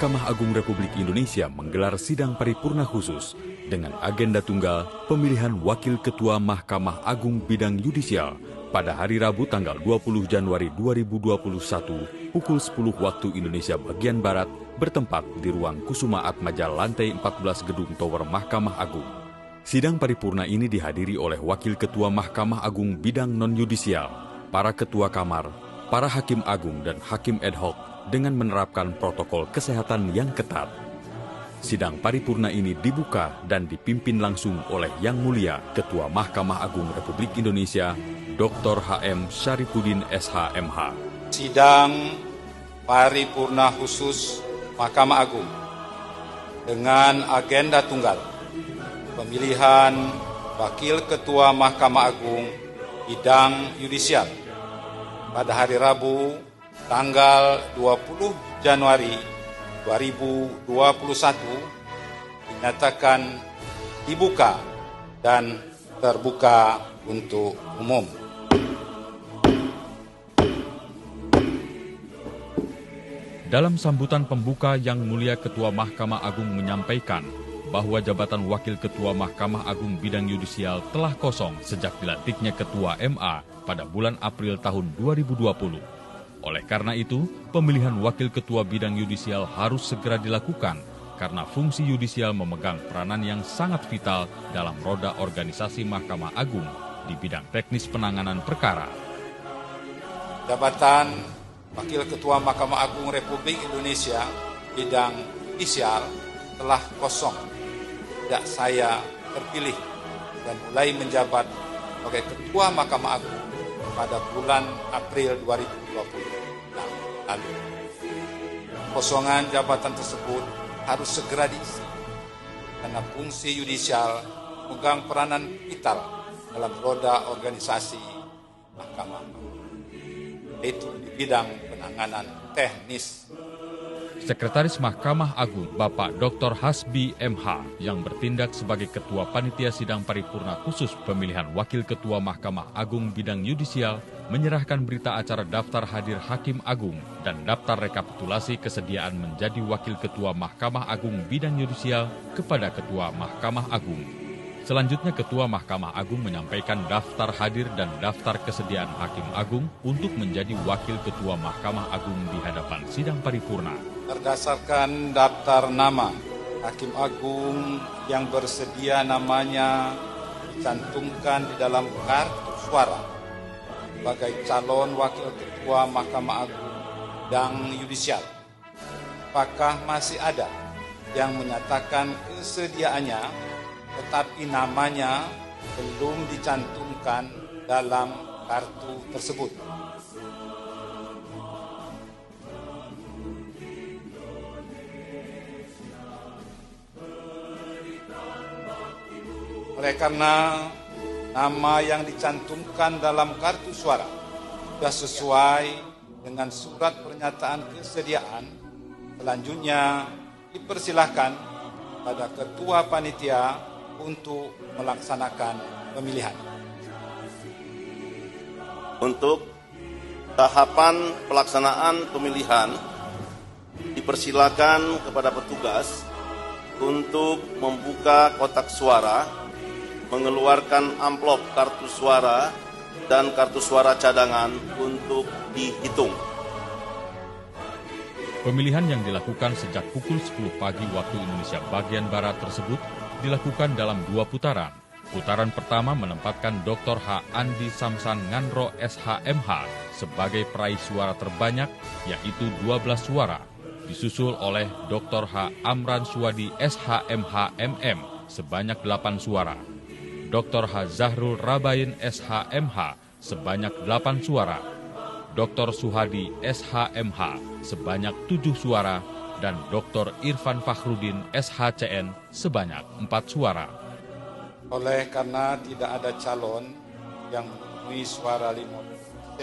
Mahkamah Agung Republik Indonesia menggelar sidang paripurna khusus dengan agenda tunggal pemilihan Wakil Ketua Mahkamah Agung Bidang Yudisial pada hari Rabu tanggal 20 Januari 2021 pukul 10 waktu Indonesia bagian Barat bertempat di ruang Kusuma Atmaja lantai 14 Gedung Tower Mahkamah Agung. Sidang paripurna ini dihadiri oleh Wakil Ketua Mahkamah Agung Bidang Non-Yudisial, para Ketua Kamar, para Hakim Agung dan Hakim Ad Hoc dengan menerapkan protokol kesehatan yang ketat. Sidang paripurna ini dibuka dan dipimpin langsung oleh Yang Mulia Ketua Mahkamah Agung Republik Indonesia, Dr. H.M. Syarifuddin SH.MH. Sidang paripurna khusus Mahkamah Agung dengan agenda tunggal pemilihan Wakil Ketua Mahkamah Agung Bidang Yudisial pada hari Rabu tanggal 20 Januari 2021 dinyatakan dibuka dan terbuka untuk umum. Dalam sambutan pembuka, Yang Mulia Ketua Mahkamah Agung menyampaikan bahwa jabatan Wakil Ketua Mahkamah Agung Bidang Yudisial telah kosong sejak dilantiknya Ketua MA pada bulan April tahun 2020. Oleh karena itu, pemilihan Wakil Ketua Bidang Yudisial harus segera dilakukan karena fungsi yudisial memegang peranan yang sangat vital dalam roda organisasi Mahkamah Agung di bidang teknis penanganan perkara. Jabatan Wakil Ketua Mahkamah Agung Republik Indonesia Bidang Yudisial telah kosong sejak saya terpilih dan mulai menjabat sebagai Ketua Mahkamah Agung pada bulan April 2020 lalu. Kosongan jabatan tersebut harus segera diisi karena fungsi yudisial memegang peranan vital dalam roda organisasi Mahkamah Agung, yaitu di bidang penanganan teknis. Sekretaris Mahkamah Agung Bapak Dr. Hasbi MH yang bertindak sebagai Ketua Panitia Sidang Paripurna Khusus Pemilihan Wakil Ketua Mahkamah Agung Bidang Yudisial menyerahkan berita acara daftar hadir Hakim Agung dan daftar rekapitulasi kesediaan menjadi Wakil Ketua Mahkamah Agung Bidang Yudisial kepada Ketua Mahkamah Agung. Selanjutnya Ketua Mahkamah Agung menyampaikan daftar hadir dan daftar kesediaan Hakim Agung untuk menjadi Wakil Ketua Mahkamah Agung di hadapan sidang paripurna. Berdasarkan daftar nama Hakim Agung yang bersedia namanya dicantumkan di dalam kartu suara sebagai calon Wakil Ketua Mahkamah Agung Bidang Yudisial, apakah masih ada yang menyatakan kesediaannya tetapi namanya belum dicantumkan dalam kartu tersebut? Oleh karena nama yang dicantumkan dalam kartu suara sudah sesuai dengan surat pernyataan kesediaan, selanjutnya dipersilahkan pada Ketua Panitia untuk melaksanakan pemilihan. Untuk tahapan pelaksanaan pemilihan, dipersilakan kepada petugas untuk membuka kotak suara, mengeluarkan amplop kartu suara dan kartu suara cadangan untuk dihitung. Pemilihan yang dilakukan sejak pukul 10 pagi waktu Indonesia bagian Barat tersebut dilakukan dalam 2 putaran. Putaran pertama menempatkan Dr. H. Andi Samsan Nganro SH.MH sebagai peraih suara terbanyak, yaitu 12 suara. Disusul oleh Dr. H. Amran Suwadi SH.MH MM sebanyak 8 suara. Dr. H. Zahrul Rabain SH.MH sebanyak 8 suara. Dr. Suhadi SH.MH sebanyak 7 suara. Dan Dr. Irfan Fakhrudin SHCN sebanyak 4 suara. Oleh karena tidak ada calon yang memenuhi suara 50%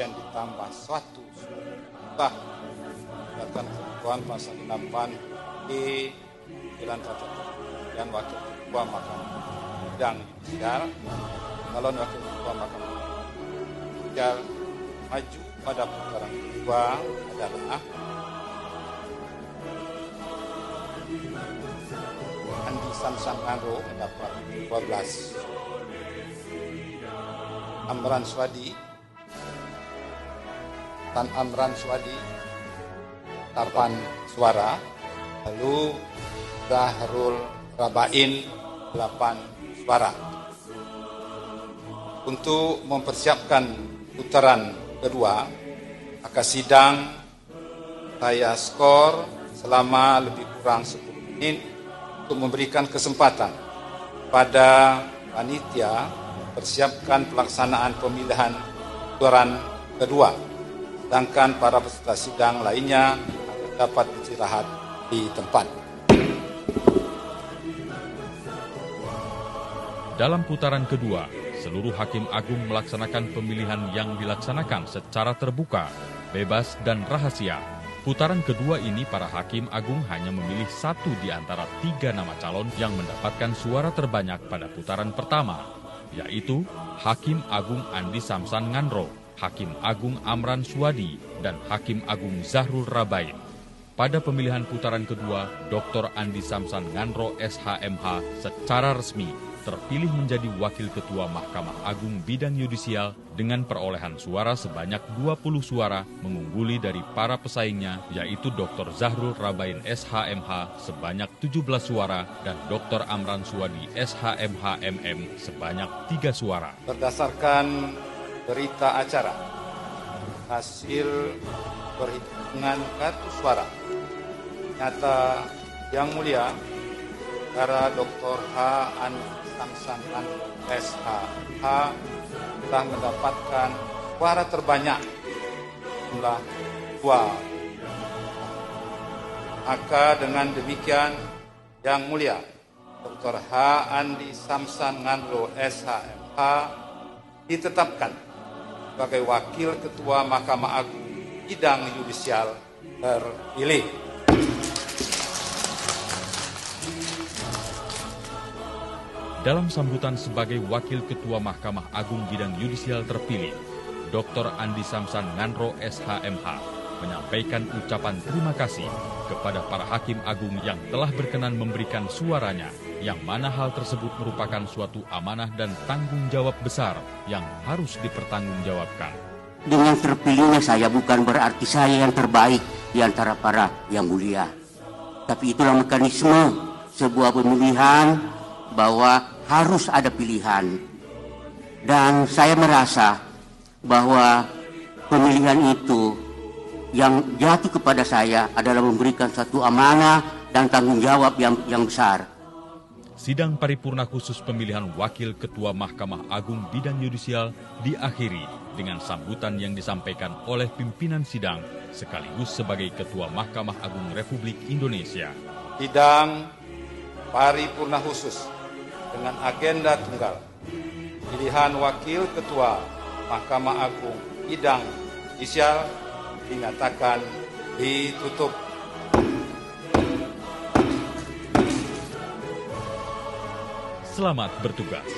ditambah 1 suara, berdasarkan ketentuan pasal 8E dan Wakil Ketua Mahkamah Bidang Yudisial, calon Wakil Ketua Mahkamah Yudisial maju pada putaran kedua adalah Samsan Ngaro mendapat 12. Amran Swadi, Tan Amran Swadi 8 suara. Lalu Zahrul Rabain 8 suara. Untuk mempersiapkan putaran kedua, maka sidang saya skor selama lebih kurang 10 menit untuk memberikan kesempatan pada panitia persiapkan pelaksanaan pemilihan putaran kedua. Sedangkan para peserta sidang lainnya dapat beristirahat di tempat. Dalam putaran kedua, seluruh hakim agung melaksanakan pemilihan yang dilaksanakan secara terbuka, bebas, dan rahasia. Putaran kedua ini para hakim agung hanya memilih satu di antara 3 nama calon yang mendapatkan suara terbanyak pada putaran pertama, yaitu Hakim Agung Andi Samsan Ngandro, Hakim Agung Amran Swadi, dan Hakim Agung Zahrul Rabain. Pada pemilihan putaran kedua, Dr. Andi Samsan Ngandro SHMH secara resmi terpilih menjadi Wakil Ketua Mahkamah Agung Bidang Yudisial dengan perolehan suara sebanyak 20 suara mengungguli dari para pesaingnya, yaitu Dr. Zahrul Rabain SHMH sebanyak 17 suara dan Dr. Amran Swadi SHMH MM sebanyak 3 suara. Berdasarkan berita acara, hasil perhitungan kartu suara, nyata Yang Mulia Saudara Dr. H. Andi Samsan SHMH telah mendapatkan suara terbanyak jumlah 2. Maka dengan demikian Yang Mulia Dr. H. Andi Samsan Ngandro SHMH ditetapkan sebagai Wakil Ketua Mahkamah Agung Bidang Yudisial terpilih. Dalam sambutan sebagai Wakil Ketua Mahkamah Agung Bidang Yudisial terpilih, Dr. Andi Samsan Ngandro SHMH menyampaikan ucapan terima kasih kepada para hakim agung yang telah berkenan memberikan suaranya, yang mana hal tersebut merupakan suatu amanah dan tanggung jawab besar yang harus dipertanggungjawabkan. Dengan terpilihnya saya bukan berarti saya yang terbaik di antara para yang mulia. Tapi itulah mekanisme sebuah pemilihan, bahwa harus ada pilihan. Dan saya merasa bahwa pemilihan itu yang jatuh kepada saya adalah memberikan satu amanah dan tanggung jawab yang besar. Sidang paripurna khusus pemilihan Wakil Ketua Mahkamah Agung Bidang Yudisial diakhiri dengan sambutan yang disampaikan oleh pimpinan sidang sekaligus sebagai Ketua Mahkamah Agung Republik Indonesia. Sidang paripurna khusus dengan agenda tunggal, pilihan Wakil Ketua Mahkamah Agung Bidang Yudisial dinyatakan ditutup. Selamat bertugas.